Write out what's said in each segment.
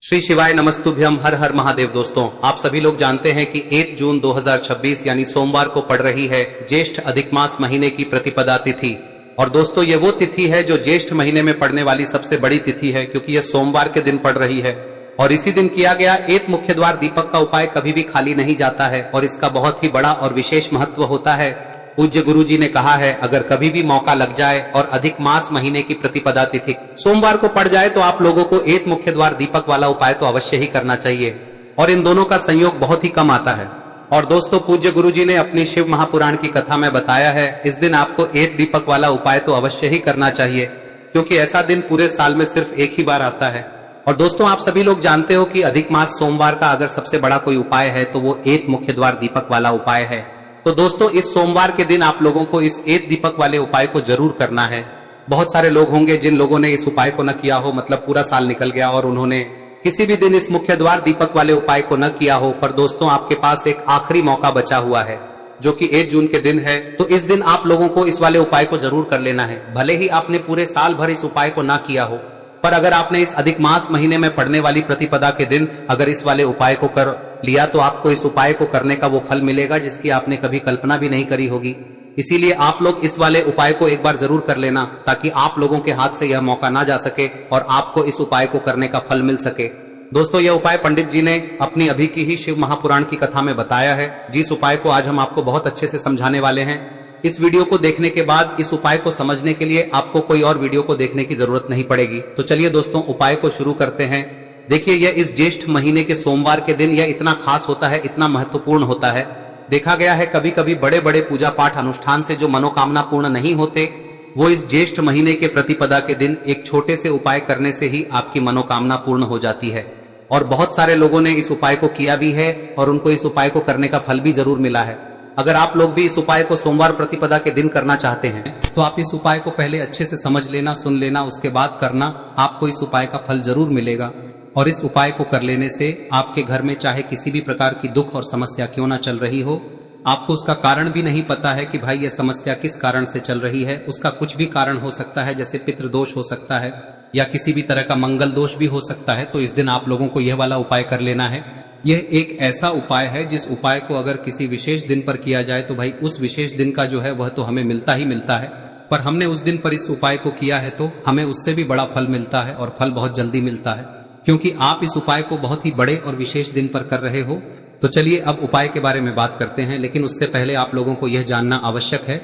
श्री शिवाय नमस्तुभ्यम हर हर महादेव। दोस्तों, आप सभी लोग जानते हैं कि 1 जून 2026 यानी सोमवार को पड़ रही है ज्येष्ठ अधिक मास महीने की प्रतिपदा तिथि। और दोस्तों, ये वो तिथि है जो ज्येष्ठ महीने में पड़ने वाली सबसे बड़ी तिथि है, क्योंकि यह सोमवार के दिन पड़ रही है। और इसी दिन किया गया एक मुख्य द्वार दीपक का उपाय कभी भी खाली नहीं जाता है और इसका बहुत ही बड़ा और विशेष महत्व होता है। पूज्य गुरु जी ने कहा है, अगर कभी भी मौका लग जाए और अधिक मास महीने की प्रतिपदा तिथि सोमवार को पड़ जाए तो आप लोगों को एक मुख्य द्वार दीपक वाला उपाय तो अवश्य ही करना चाहिए। और इन दोनों का संयोग बहुत ही कम आता है। और दोस्तों, पूज्य गुरु जी ने अपनी शिव महापुराण की कथा में बताया है, इस दिन आपको एक दीपक वाला उपाय तो अवश्य ही करना चाहिए, क्योंकि ऐसा दिन पूरे साल में सिर्फ एक ही बार आता है। और दोस्तों, आप सभी लोग जानते हो कि अधिक मास सोमवार का अगर सबसे बड़ा कोई उपाय है तो वो एक मुख्य द्वार दीपक वाला उपाय है। तो दोस्तों, इस सोमवार के दिन आप लोगों को इस एक दीपक वाले उपाय को जरूर करना है। बहुत सारे लोग होंगे जिन लोगों ने इस उपाय को न किया हो, मतलब पूरा साल निकल गया और उन्होंने किसी भी दिन इस मुख्य द्वार दीपक वाले उपाय को न किया हो। पर दोस्तों, आपके पास एक आखिरी मौका बचा हुआ है जो कि 1 जून के दिन है। तो इस दिन आप लोगों को इस वाले उपाय को जरूर कर लेना है। भले ही आपने पूरे साल भर इस उपाय को ना किया हो, पर अगर आपने इस अधिक मास महीने में पड़ने वाली प्रतिपदा के दिन अगर इस वाले उपाय को कर लिया तो आपको इस उपाय को करने का वो फल मिलेगा जिसकी आपने कभी कल्पना भी नहीं करी होगी। इसीलिए आप लोग इस वाले उपाय को एक बार जरूर कर लेना, ताकि आप लोगों के हाथ से यह मौका ना जा सके और आपको इस उपाय को करने का फल मिल सके। दोस्तों, यह उपाय पंडित जी ने अपनी अभी की ही शिव महापुराण की कथा में बताया है, जिस उपाय को आज हम आपको बहुत अच्छे से समझाने वाले हैं। इस वीडियो को देखने के बाद इस उपाय को समझने के लिए आपको कोई और वीडियो को देखने की जरूरत नहीं पड़ेगी। तो चलिए दोस्तों, उपाय को शुरू करते हैं। देखिए, यह इस ज्येष्ठ महीने के सोमवार के दिन यह इतना खास होता है, इतना महत्वपूर्ण होता है। देखा गया है कभी कभी बड़े बड़े पूजा पाठ अनुष्ठान से जो मनोकामना पूर्ण नहीं होते, वो इस ज्येष्ठ महीने के प्रतिपदा के दिन एक छोटे से उपाय करने से ही आपकी मनोकामना पूर्ण हो जाती है। और बहुत सारे लोगों ने इस उपाय को किया भी है और उनको इस उपाय को करने का फल भी जरूर मिला है। अगर आप लोग भी इस उपाय को सोमवार प्रतिपदा के दिन करना चाहते हैं तो आप इस उपाय को पहले अच्छे से समझ लेना, सुन लेना, उसके बाद करना। आपको इस उपाय का फल जरूर मिलेगा। और इस उपाय को कर लेने से आपके घर में चाहे किसी भी प्रकार की दुख और समस्या क्यों ना चल रही हो, आपको उसका कारण भी नहीं पता है कि भाई यह समस्या किस कारण से चल रही है, उसका कुछ भी कारण हो सकता है, जैसे पितृदोष हो सकता है या किसी भी तरह का मंगल दोष भी हो सकता है। तो इस दिन आप लोगों को यह वाला उपाय कर लेना है। यह एक ऐसा उपाय है जिस उपाय को अगर किसी विशेष दिन पर किया जाए तो भाई उस विशेष दिन का जो है वह तो हमें मिलता ही मिलता है। पर हमने उस दिन पर इस उपाय को किया है तो हमें उससे भी बड़ा फल मिलता है, और फल बहुत जल्दी मिलता है, क्योंकि आप इस उपाय को बहुत ही बड़े और विशेष दिन पर कर रहे हो। तो चलिए अब उपाय के बारे में बात करते हैं, लेकिन उससे पहले आप लोगों को यह जानना आवश्यक है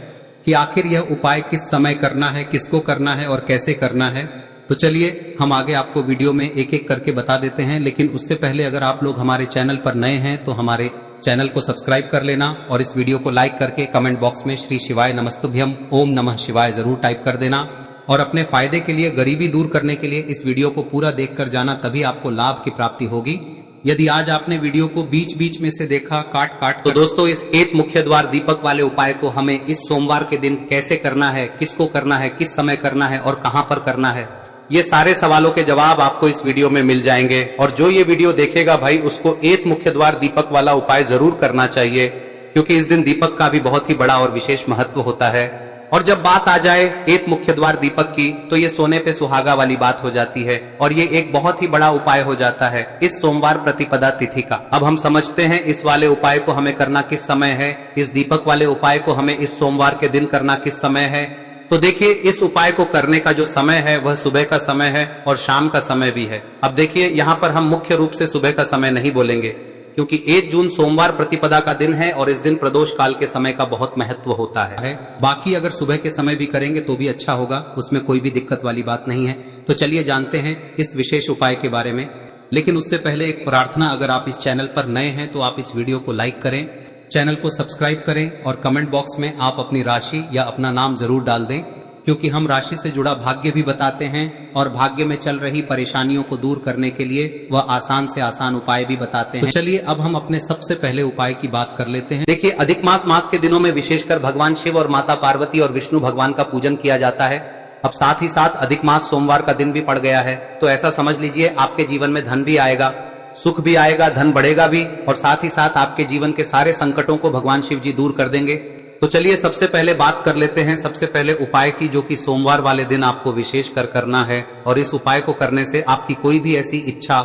कि आखिर यह उपाय किस समय करना है, किसको करना है और कैसे करना है। तो चलिए हम आगे आपको वीडियो में एक एक करके बता देते हैं। लेकिन उससे पहले अगर आप लोग हमारे चैनल पर नए हैं तो हमारे चैनल को सब्सक्राइब कर लेना और इस वीडियो को लाइक करके कमेंट बॉक्स में श्री शिवाय नमस्तुभ्यम ओम नमः शिवाय जरूर टाइप कर देना। और अपने फायदे के लिए, गरीबी दूर करने के लिए इस वीडियो को पूरा देखकर जाना, तभी आपको लाभ की प्राप्ति होगी। यदि आज आपने वीडियो को बीच बीच में से देखा काट काट तो दोस्तों, इस एक मुख्य द्वार दीपक वाले उपाय को हमें इस सोमवार के दिन कैसे करना है, किसको करना है, किस समय करना है और कहां पर करना है, ये सारे सवालों के जवाब आपको इस वीडियो में मिल जाएंगे। और जो ये वीडियो देखेगा भाई, उसको एक मुख्य द्वार दीपक वाला उपाय जरूर करना चाहिए, क्योंकि इस दिन दीपक का भी बहुत ही बड़ा और विशेष महत्व होता है। और जब बात आ जाए एक मुख्य द्वार दीपक की, तो ये सोने पे सुहागा वाली बात हो जाती है और ये एक बहुत ही बड़ा उपाय हो जाता है इस सोमवार प्रतिपदा तिथि का। अब हम समझते हैं इस वाले उपाय को हमें करना किस समय है, इस दीपक वाले उपाय को हमें इस सोमवार के दिन करना किस समय है। तो देखिए, इस उपाय को करने का जो समय है वह सुबह का समय है और शाम का समय भी है। अब देखिए, यहाँ पर हम मुख्य रूप से सुबह का समय नहीं बोलेंगे, क्योंकि 1 जून सोमवार प्रतिपदा का दिन है और इस दिन प्रदोष काल के समय का बहुत महत्व होता है। बाकी अगर सुबह के समय भी करेंगे तो भी अच्छा होगा, उसमें कोई भी दिक्कत वाली बात नहीं है। तो चलिए जानते हैं इस विशेष उपाय के बारे में। लेकिन उससे पहले एक प्रार्थना, अगर आप इस चैनल पर नए हैं तो आप इस वीडियो को लाइक करें, चैनल को सब्सक्राइब करें और कमेंट बॉक्स में आप अपनी राशि या अपना नाम जरूर डाल दें, क्योंकि हम राशि से जुड़ा भाग्य भी बताते हैं और भाग्य में चल रही परेशानियों को दूर करने के लिए वह आसान से आसान उपाय भी बताते हैं। तो चलिए अब हम अपने सबसे पहले उपाय की बात कर लेते हैं। देखिए, अधिक मास के दिनों में विशेषकर भगवान शिव और माता पार्वती और विष्णु भगवान का पूजन किया जाता है। अब साथ ही साथ अधिक मास सोमवार का दिन भी पड़ गया है, तो ऐसा समझ लीजिए आपके जीवन में धन भी आएगा, सुख भी आएगा, धन बढ़ेगा भी, और साथ ही साथ आपके जीवन के सारे संकटों को भगवान शिव जी दूर कर देंगे। तो चलिए सबसे पहले बात कर लेते हैं सबसे पहले उपाय की, जो कि सोमवार वाले दिन आपको विशेष कर करना है। और इस उपाय को करने से आपकी कोई भी ऐसी इच्छा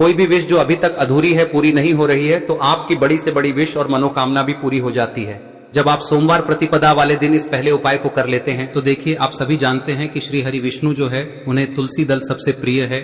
कोई भी विश जो अभी तक अधूरी है, पूरी नहीं हो रही है, तो आपकी बड़ी से बड़ी विश और मनोकामना भी पूरी हो जाती है जब आप सोमवार प्रतिपदा वाले दिन इस पहले उपाय को कर लेते हैं। तो देखिए, आप सभी जानते हैं कि श्री हरि विष्णु जो है उन्हें तुलसी दल सबसे प्रिय है।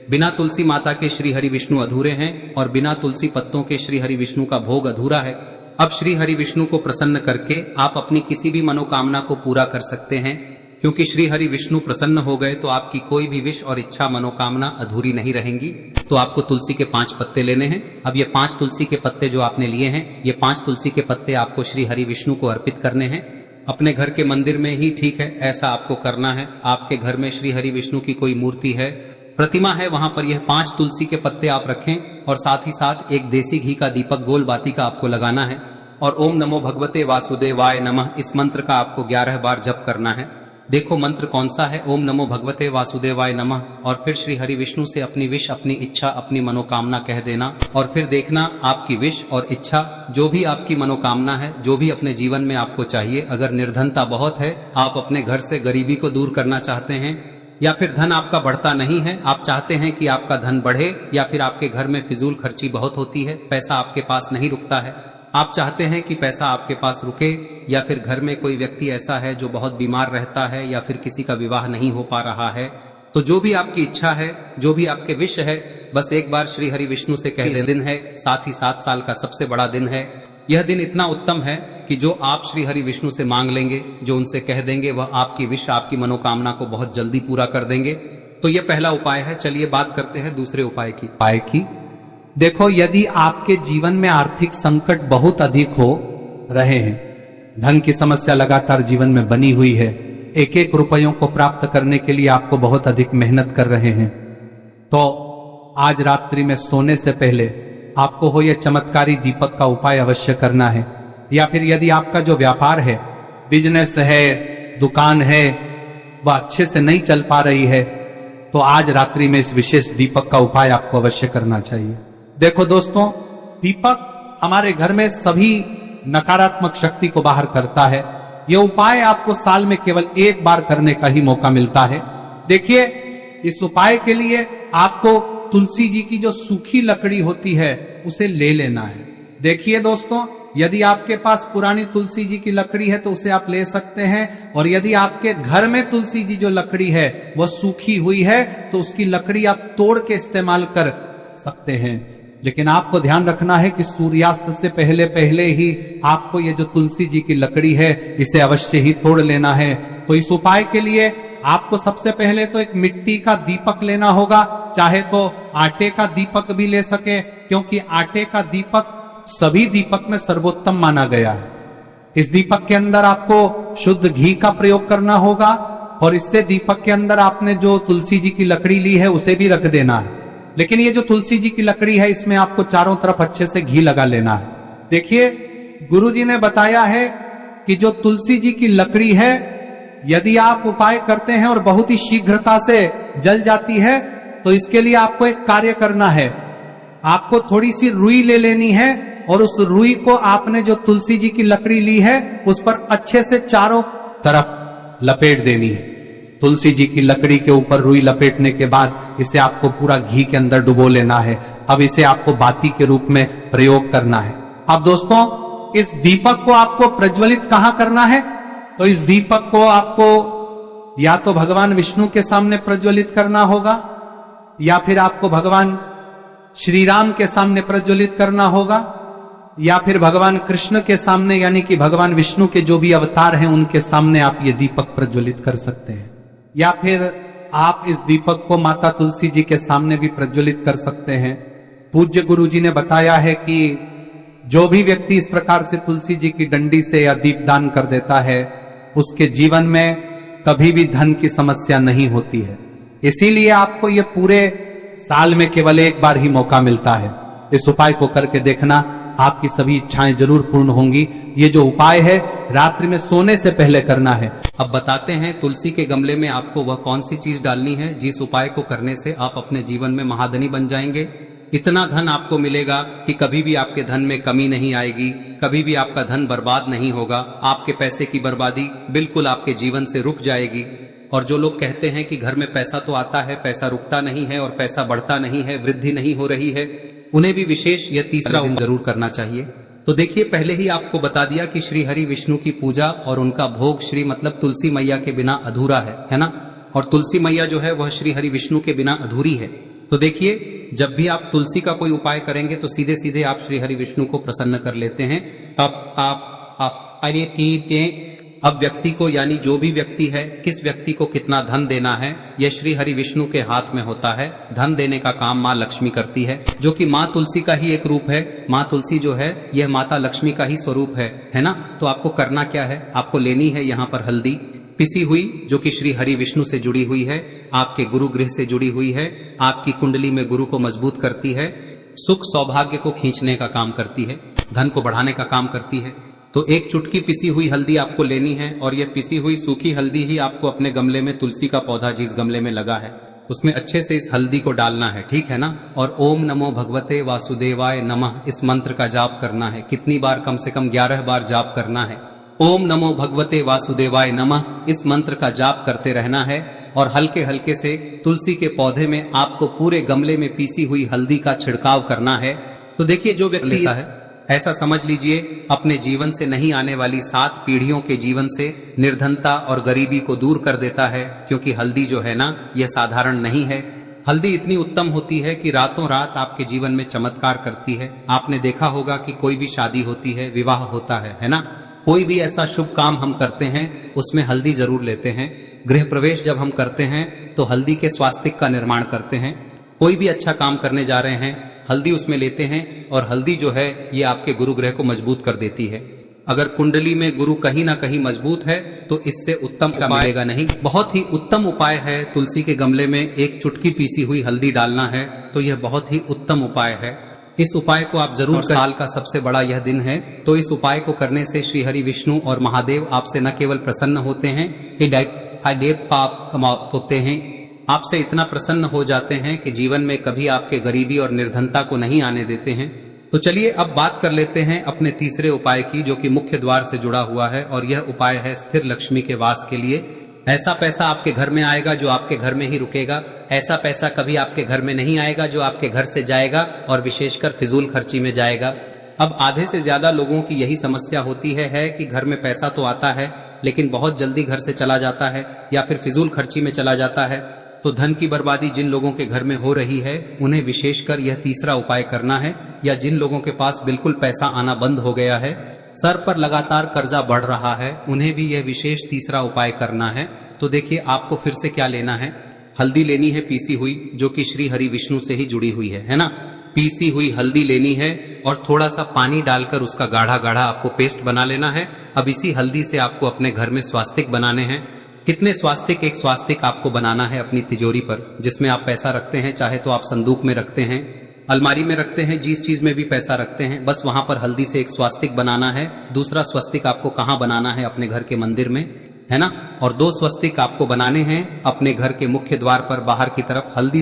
बिना तुलसी माता के श्री हरि विष्णु अधूरे हैं और बिना तुलसी पत्तों के श्री हरि विष्णु का भोग अधूरा है। अब श्री हरि विष्णु को प्रसन्न करके आप अपनी किसी भी मनोकामना को पूरा कर सकते हैं, क्योंकि श्री हरि विष्णु प्रसन्न हो गए तो आपकी कोई भी विश और इच्छा मनोकामना अधूरी नहीं रहेंगी। तो आपको तुलसी के 5 पत्ते लेने हैं। अब ये 5 तुलसी के पत्ते जो आपने लिए हैं, ये 5 तुलसी के पत्ते आपको श्री हरि विष्णु को अर्पित करने हैं। अपने घर के मंदिर में ही ठीक है, ऐसा आपको करना है। आपके घर में श्री हरि विष्णु की कोई मूर्ति है, प्रतिमा है, वहां पर यह 5 तुलसी के पत्ते आप रखें और साथ ही साथ एक देसी घी का दीपक गोल बाती का आपको लगाना है और ओम नमो भगवते वासुदेवाय नमः इस मंत्र का आपको 11 बार जप करना है। देखो मंत्र कौन सा है, ओम नमो भगवते वासुदेवाय नमः, और फिर श्री हरि विष्णु से अपनी विश, अपनी इच्छा, अपनी मनोकामना कह देना और फिर देखना आपकी विश और इच्छा, जो भी आपकी मनोकामना है, जो भी अपने जीवन में आपको चाहिए। अगर निर्धनता बहुत है, आप अपने घर से गरीबी को दूर करना चाहते हैं, या फिर धन आपका बढ़ता नहीं है, आप चाहते हैं कि आपका धन बढ़े, या फिर आपके घर में फिजूल खर्ची बहुत होती है, पैसा आपके पास नहीं रुकता है, आप चाहते हैं कि पैसा आपके पास रुके, या फिर घर में कोई व्यक्ति ऐसा है जो बहुत बीमार रहता है, या फिर किसी का विवाह नहीं हो पा रहा है, तो जो भी आपकी इच्छा है, जो भी आपके विश है, बस एक बार श्री हरि विष्णु से कह दे। दिन है, साथ ही 7 साल का सबसे बड़ा दिन है। यह दिन इतना उत्तम है कि जो आप श्री हरि विष्णु से मांग लेंगे, जो उनसे कह देंगे, वह आपकी विश, आपकी मनोकामना को बहुत जल्दी पूरा कर देंगे। तो यह पहला उपाय है। चलिए बात करते हैं दूसरे उपाय की। देखो, यदि आपके जीवन में आर्थिक संकट बहुत अधिक हो रहे हैं, धन की समस्या लगातार जीवन में बनी हुई है, एक एक रुपयों को प्राप्त करने के लिए आपको बहुत अधिक मेहनत कर रहे हैं, तो आज रात्रि में सोने से पहले आपको हो यह चमत्कारी दीपक का उपाय अवश्य करना है। या फिर यदि आपका जो व्यापार है, बिजनेस है, दुकान है, वह अच्छे से नहीं चल पा रही है, तो आज रात्रि में इस विशेष दीपक का उपाय आपको अवश्य करना चाहिए। देखो दोस्तों, दीपक हमारे घर में सभी नकारात्मक शक्ति को बाहर करता है। यह उपाय आपको साल में केवल 1 बार करने का ही मौका मिलता है। देखिए, इस उपाय के लिए आपको तुलसी जी की जो सूखी लकड़ी होती है उसे ले लेना है। देखिए दोस्तों, यदि आपके पास पुरानी तुलसी जी की लकड़ी है तो उसे आप ले सकते हैं, और यदि आपके घर में तुलसी जी जो लकड़ी है वह सूखी हुई है तो उसकी लकड़ी आप तोड़ के इस्तेमाल कर सकते हैं। लेकिन आपको ध्यान रखना है कि सूर्यास्त से पहले पहले ही आपको ये जो तुलसी जी की लकड़ी है इसे अवश्य ही तोड़ लेना है। तो इस उपाय के लिए आपको सबसे पहले तो एक मिट्टी का दीपक लेना होगा, चाहे तो आटे का दीपक भी ले सके, क्योंकि आटे का दीपक सभी दीपक में सर्वोत्तम माना गया है। इस दीपक के अंदर आपको शुद्ध घी का प्रयोग करना होगा, और इससे दीपक के अंदर आपने जो तुलसी जी की लकड़ी ली है उसे भी रख देना है। लेकिन ये जो तुलसी जी की लकड़ी है, इसमें आपको चारों तरफ अच्छे से घी लगा लेना है। देखिए, गुरुजी ने बताया है कि जो तुलसी जी की लकड़ी है, यदि आप उपाय करते हैं और बहुत ही शीघ्रता से जल जाती है, तो इसके लिए आपको एक कार्य करना है। आपको थोड़ी सी रुई ले लेनी है और उस रुई को आपने जो तुलसी जी की लकड़ी ली है उस पर अच्छे से चारों तरफ लपेट देनी है। तुलसी जी की लकड़ी के ऊपर रुई लपेटने के बाद इसे आपको पूरा घी के अंदर डुबो लेना है। अब इसे आपको बाती के रूप में प्रयोग करना है। अब दोस्तों, इस दीपक को आपको प्रज्वलित कहां करना है? तो इस दीपक को आपको या तो भगवान विष्णु के सामने प्रज्वलित करना होगा, या फिर आपको भगवान श्री राम के सामने प्रज्वलित करना होगा, या फिर भगवान कृष्ण के सामने, यानी कि भगवान विष्णु के जो भी अवतार हैं उनके सामने आप ये दीपक प्रज्वलित कर सकते हैं। या फिर आप इस दीपक को माता तुलसी जी के सामने भी प्रज्वलित कर सकते हैं। पूज्य गुरु जी ने बताया है कि जो भी व्यक्ति इस प्रकार से तुलसी जी की डंडी से या दीपदान कर देता है, उसके जीवन में कभी भी धन की समस्या नहीं होती है। इसीलिए आपको ये पूरे साल में केवल 1 बार ही मौका मिलता है। इस उपाय को करके देखना, आपकी सभी इच्छाएं जरूर पूर्ण होंगी। ये जो उपाय है रात्रि में सोने से पहले करना है। अब बताते हैं तुलसी के गमले में आपको वह कौन सी चीज डालनी है जिस उपाय को करने से आप अपने जीवन में महाधनी बन जाएंगे। इतना धन आपको मिलेगा कि कभी भी आपके धन में कमी नहीं आएगी, कभी भी आपका धन बर्बाद नहीं होगा। आपके पैसे की बर्बादी बिल्कुल आपके जीवन से रुक जाएगी। और जो लोग कहते हैं कि घर में पैसा तो आता है, पैसा रुकता नहीं है और पैसा बढ़ता नहीं है, वृद्धि नहीं हो रही है, उन्हें भी विशेष यह तीसरा दिन जरूर करना चाहिए। तो देखिए, पहले ही आपको बता दिया कि श्री हरि विष्णु की पूजा और उनका भोग श्री मतलब तुलसी मैया के बिना अधूरा है ना। और तुलसी मैया जो है वह श्री हरि विष्णु के बिना अधूरी है। तो देखिए, जब भी आप तुलसी का कोई उपाय करेंगे तो सीधे सीधे आप श्री हरि विष्णु को प्रसन्न कर लेते हैं। अब व्यक्ति को, यानी जो भी व्यक्ति है, किस व्यक्ति को कितना धन देना है, यह श्री हरि विष्णु के हाथ में होता है। धन देने का काम माँ लक्ष्मी करती है, जो कि माँ तुलसी का ही एक रूप है। माँ तुलसी जो है यह माता लक्ष्मी का ही स्वरूप है ना। तो आपको करना क्या है, आपको लेनी है यहाँ पर हल्दी पिसी हुई, जो कि श्री हरि विष्णु से जुड़ी हुई है, आपके गुरु गृह से जुड़ी हुई है, आपकी कुंडली में गुरु को मजबूत करती है, सुख सौभाग्य को खींचने का काम करती है, धन को बढ़ाने का काम करती है। तो एक चुटकी पिसी हुई हल्दी आपको लेनी है और यह पिसी हुई सूखी हल्दी ही आपको अपने गमले में, तुलसी का पौधा जिस गमले में लगा है उसमें अच्छे से इस हल्दी को डालना है, ठीक है ना। और ओम नमो भगवते वासुदेवाय नमः इस मंत्र का जाप करना है। कितनी बार? कम से कम 11 बार जाप करना है। ओम नमो भगवते वासुदेवाय नमः इस मंत्र का जाप करते रहना है और हल्के हल्के से तुलसी के पौधे में आपको पूरे गमले में पीसी हुई हल्दी का छिड़काव करना है। तो देखिए, जो व्यक्ति लेता है, ऐसा समझ लीजिए अपने जीवन से नहीं आने वाली 7 पीढ़ियों के जीवन से निर्धनता और गरीबी को दूर कर देता है। क्योंकि हल्दी जो है ना, यह साधारण नहीं है। हल्दी इतनी उत्तम होती है कि रातों रात आपके जीवन में चमत्कार करती है। आपने देखा होगा कि कोई भी शादी होती है, विवाह होता है ना, कोई भी ऐसा शुभ काम हम करते हैं उसमें हल्दी जरूर लेते हैं। गृह प्रवेश जब हम करते हैं तो हल्दी के स्वास्तिक का निर्माण करते हैं। कोई भी अच्छा काम करने जा रहे हैं, हल्दी उसमें लेते हैं और हल्दी जो है ये आपके गुरु ग्रह को मजबूत कर देती है। अगर कुंडली में गुरु कहीं ना कहीं मजबूत है तो इससे उत्तम का मिलेगा नहीं। बहुत ही उत्तम उपाय है, तुलसी के गमले में एक चुटकी पीसी हुई हल्दी डालना है, तो यह बहुत ही उत्तम उपाय है। इस उपाय को आप जरूर, साल का सबसे बड़ा यह दिन है, तो इस उपाय को करने से श्री हरि विष्णु और महादेव आपसे न केवल प्रसन्न होते हैं, पाप होते हैं, आपसे इतना प्रसन्न हो जाते हैं कि जीवन में कभी आपके गरीबी और निर्धनता को नहीं आने देते हैं। तो चलिए अब बात कर लेते हैं अपने तीसरे उपाय की, जो कि मुख्य द्वार से जुड़ा हुआ है। और यह उपाय है स्थिर लक्ष्मी के वास के लिए। ऐसा पैसा आपके घर में आएगा जो आपके घर में ही रुकेगा। ऐसा पैसा कभी आपके घर में नहीं आएगा जो आपके घर से जाएगा और विशेषकर फिजूल खर्ची में जाएगा। अब आधे से ज्यादा लोगों की यही समस्या होती है कि घर में पैसा तो आता है लेकिन बहुत जल्दी घर से चला जाता है या फिर फिजूल खर्ची में चला जाता है। तो धन की बर्बादी जिन लोगों के घर में हो रही है उन्हें विशेषकर यह तीसरा उपाय करना है। या जिन लोगों के पास बिल्कुल पैसा आना बंद हो गया है, सर पर लगातार कर्जा बढ़ रहा है, उन्हें भी यह विशेष तीसरा उपाय करना है। तो देखिए, आपको फिर से क्या लेना है, हल्दी लेनी है पीसी हुई, जो कि श्री हरि विष्णु से ही जुड़ी हुई है ना। पीसी हुई हल्दी लेनी है और थोड़ा सा पानी डालकर उसका गाढ़ा गाढ़ा आपको पेस्ट बना लेना है। अब इसी हल्दी से आपको अपने घर में स्वास्तिक बनाने हैं। कितने स्वास्तिक? एक स्वास्तिक आपको बनाना है अपनी तिजोरी पर, जिसमें आप पैसा रखते हैं। चाहे तो आप संदूक में रखते हैं, अलमारी में रखते हैं, जिस चीज में भी पैसा रखते हैं, बस वहां पर हल्दी से एक स्वास्तिक बनाना है। दूसरा स्वस्तिक आपको कहाँ बनाना है? अपने घर के मंदिर में, है ना। और 2 स्वस्तिक आपको बनाने हैं अपने घर के मुख्य द्वार पर बाहर की तरफ। हल्दी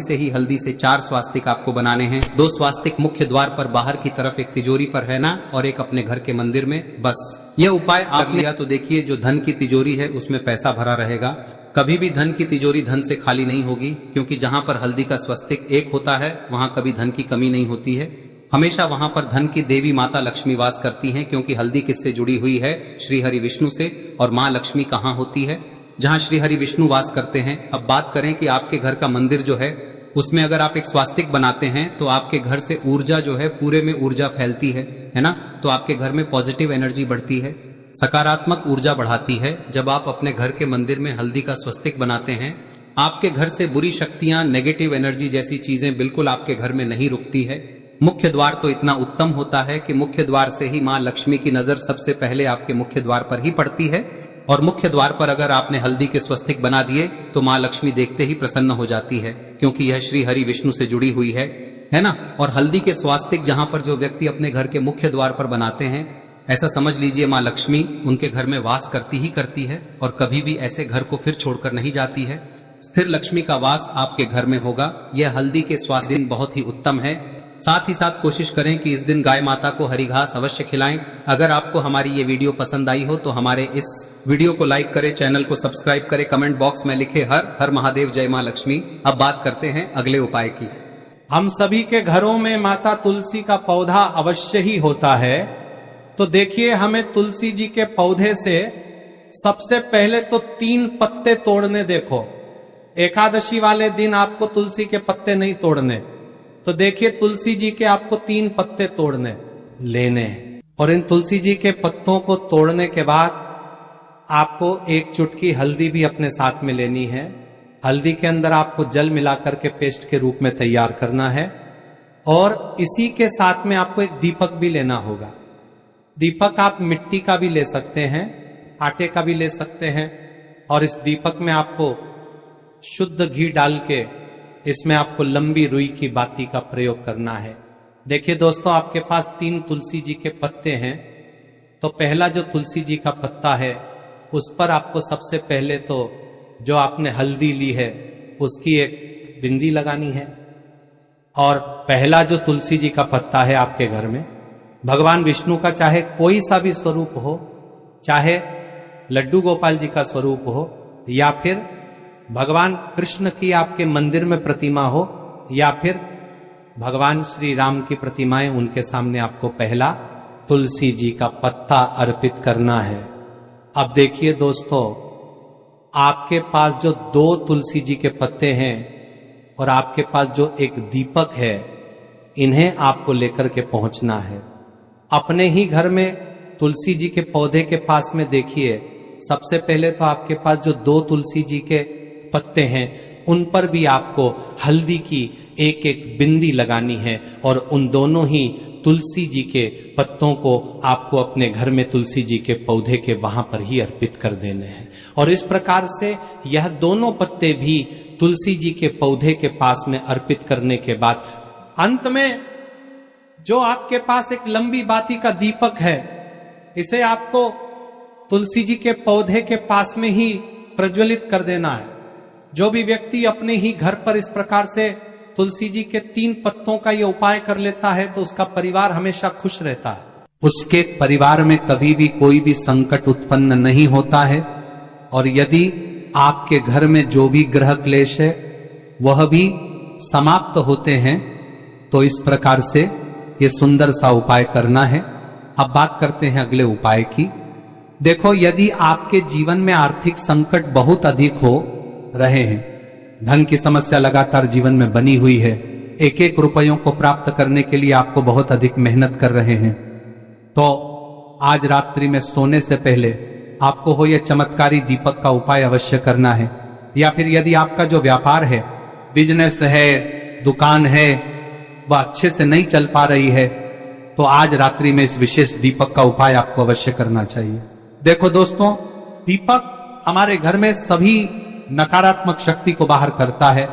से 4 स्वास्तिक आपको बनाने हैं। 2 स्वास्तिक मुख्य द्वार पर बाहर की तरफ, एक तिजोरी पर, है ना, और एक अपने घर के मंदिर में। बस यह उपाय आप लिया तो देखिए, जो धन की तिजोरी है उसमें पैसा भरा रहेगा। कभी भी धन की तिजोरी धन से खाली नहीं होगी, क्योंकि जहां पर हल्दी का स्वस्तिक एक होता है वहां कभी धन की कमी नहीं होती है। हमेशा वहां पर धन की देवी माता लक्ष्मी वास करती हैं, क्योंकि हल्दी किससे जुड़ी हुई है? श्री हरि विष्णु से। और माँ लक्ष्मी कहाँ होती है? जहां श्री हरि विष्णु वास करते हैं। अब बात करें कि आपके घर का मंदिर जो है उसमें अगर आप एक स्वास्तिक बनाते हैं तो आपके घर से ऊर्जा जो है, पूरे में ऊर्जा फैलती है ना। तो आपके घर में पॉजिटिव एनर्जी बढ़ती है, सकारात्मक ऊर्जा बढ़ाती है। जब आप अपने घर के मंदिर में हल्दी का स्वस्तिक बनाते हैं, आपके घर से बुरी शक्तियां, नेगेटिव एनर्जी जैसी चीजें बिल्कुल आपके घर में नहीं रुकती है। मुख्य द्वार तो इतना उत्तम होता है कि मुख्य द्वार से ही माँ लक्ष्मी की नजर सबसे पहले आपके मुख्य द्वार पर ही पड़ती है। और मुख्य द्वार पर अगर आपने हल्दी के स्वस्तिक बना दिए तो माँ लक्ष्मी देखते ही प्रसन्न हो जाती है, क्योंकि यह श्री हरि विष्णु से जुड़ी हुई है ना। और हल्दी के स्वास्तिक जहां पर जो व्यक्ति अपने घर के मुख्य द्वार पर बनाते हैं, ऐसा समझ लीजिए माँ लक्ष्मी उनके घर में वास करती ही करती है और कभी भी ऐसे घर को फिर छोड़कर नहीं जाती है। स्थिर लक्ष्मी का वास आपके घर में होगा। यह हल्दी के स्वास्थ्य दिन बहुत ही उत्तम है। साथ ही साथ कोशिश करें कि इस दिन गाय माता को हरी घास अवश्य खिलाएं। अगर आपको हमारी ये वीडियो पसंद आई हो तो हमारे इस वीडियो को लाइक करें, चैनल को सब्सक्राइब करें, कमेंट बॉक्स में लिखे हर हर महादेव जय मां लक्ष्मी। अब बात करते हैं अगले उपाय की। हम सभी के घरों में माता तुलसी का पौधा अवश्य ही होता है। तो देखिए, हमें तुलसी जी के पौधे से सबसे पहले तो 3 पत्ते तोड़ने। देखो, एकादशी वाले दिन आपको तुलसी के पत्ते नहीं तोड़ने, तो देखिए तुलसी जी के आपको 3 पत्ते तोड़ने लेने। और इन तुलसी जी के पत्तों को तोड़ने के बाद आपको 1 चुटकी हल्दी भी अपने साथ में लेनी है। हल्दी के अंदर आपको जल मिलाकर के पेस्ट के रूप में तैयार करना है। और इसी के साथ में आपको एक दीपक भी लेना होगा। दीपक आप मिट्टी का भी ले सकते हैं, आटे का भी ले सकते हैं। और इस दीपक में आपको शुद्ध घी डाल के इसमें आपको लंबी रुई की बाती का प्रयोग करना है। देखिए दोस्तों, आपके पास 3 तुलसी जी के पत्ते हैं। तो पहला जो तुलसी जी का पत्ता है उस पर आपको सबसे पहले तो जो आपने हल्दी ली है उसकी एक बिंदी लगानी है। और पहला जो तुलसी जी का पत्ता है आपके घर में, भगवान विष्णु का चाहे कोई सा भी स्वरूप हो, चाहे लड्डू गोपाल जी का स्वरूप हो, या फिर भगवान कृष्ण की आपके मंदिर में प्रतिमा हो, या फिर भगवान श्री राम की प्रतिमाएं, उनके सामने आपको पहला तुलसी जी का पत्ता अर्पित करना है। अब देखिए दोस्तों, आपके पास जो 2 तुलसी जी के पत्ते हैं और आपके पास जो एक दीपक है, इन्हें आपको लेकर के पहुंचना है। अपने ही घर में तुलसी जी के पौधे के पास में देखिए, सबसे पहले तो आपके पास जो 2 तुलसी जी के पत्ते हैं उन पर भी आपको हल्दी की एक बिंदी लगानी है। और उन दोनों ही तुलसी जी के पत्तों को आपको अपने घर में तुलसी जी के पौधे के वहां पर ही अर्पित कर देने हैं। और इस प्रकार से यह दोनों पत्ते भी तुलसी जी के पौधे के पास में अर्पित करने के बाद अंत में जो आपके पास एक लंबी बाती का दीपक है, इसे आपको तुलसी जी के पौधे के पास में ही प्रज्वलित कर देना है। जो भी व्यक्ति अपने ही घर पर इस प्रकार से तुलसी जी के 3 पत्तों का यह उपाय कर लेता है तो उसका परिवार हमेशा खुश रहता है। उसके परिवार में कभी भी कोई भी संकट उत्पन्न नहीं होता है। और यदि आपके घर में जो भी ग्रह क्लेश है वह भी समाप्त होते हैं। तो इस प्रकार से ये सुंदर सा उपाय करना है। अब बात करते हैं अगले उपाय की। देखो, यदि आपके जीवन में आर्थिक संकट बहुत अधिक हो रहे हैं, धन की समस्या लगातार जीवन में बनी हुई है, 1-1 रुपयों को प्राप्त करने के लिए आपको बहुत अधिक मेहनत कर रहे हैं, तो आज रात्रि में सोने से पहले आपको हो यह चमत्कारी दीपक का उपाय अवश्य करना है। या फिर यदि आपका जो व्यापार है, बिजनेस है, दुकान है, वह अच्छे से नहीं चल पा रही है, तो आज रात्रि में इस विशेष दीपक का उपाय आपको अवश्य करना चाहिए। देखो दोस्तों, दीपक हमारे घर में सभी नकारात्मक शक्ति को बाहर करता है।